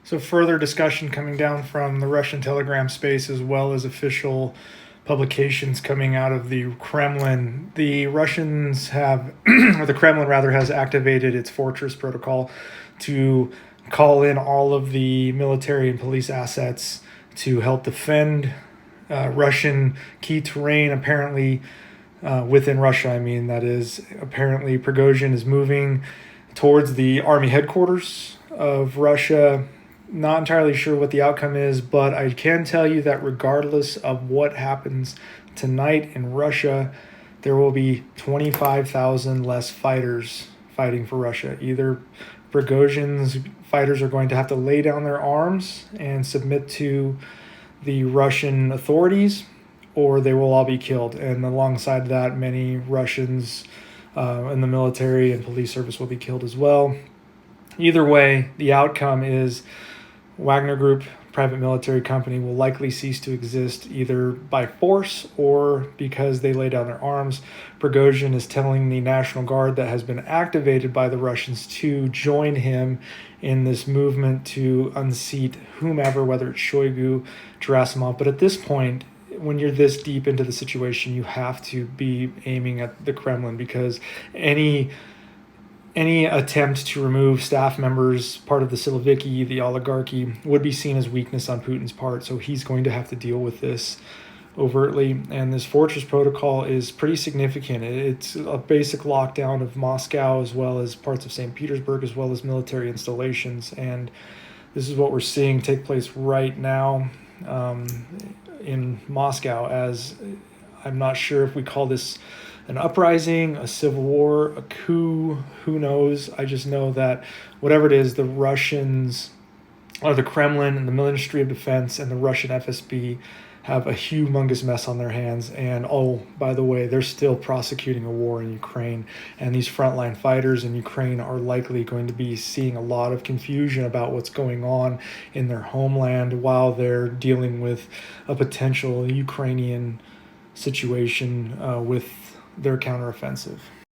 So further discussion coming down from the Russian Telegram space as well as official publications coming out of the Kremlin. The Russians have, or the Kremlin rather, has activated its Fortress protocol to call in all of the military and police assets to help defend Russian key terrain, apparently within Russia. I mean, that is, apparently Prigozhin is moving towards the army headquarters of Russia. Not entirely sure what the outcome is, but I can tell you that regardless of what happens tonight in Russia, there will be 25,000 less fighters fighting for Russia. Either Prigozhin's fighters are going to have to lay down their arms and submit to the Russian authorities, or they will all be killed. And alongside that, many Russians in the military and police service will be killed as well. Either way, the outcome is Wagner Group, private military company, will likely cease to exist either by force or because they lay down their arms. Prigozhin is telling the National Guard that has been activated by the Russians to join him in this movement to unseat whomever, whether it's Shoigu, Gerasimov. But at this point, when you're this deep into the situation, you have to be aiming at the Kremlin, because any attempt to remove staff members, part of the Siloviki, the oligarchy, would be seen as weakness on Putin's part. So he's going to have to deal with this overtly. And this Fortress protocol is pretty significant. It's a basic lockdown of Moscow as well as parts of St. Petersburg, as well as military installations. And this is what we're seeing take place right now in Moscow. As I'm not sure if we call this an uprising, a civil war, a coup, who knows? I just know that whatever it is, the Russians, or the Kremlin and the Ministry of Defense and the Russian FSB have a humongous mess on their hands. And oh, by the way, they're still prosecuting a war in Ukraine. And these frontline fighters in Ukraine are likely going to be seeing a lot of confusion about what's going on in their homeland while they're dealing with a potential Ukrainian situation with their counteroffensive.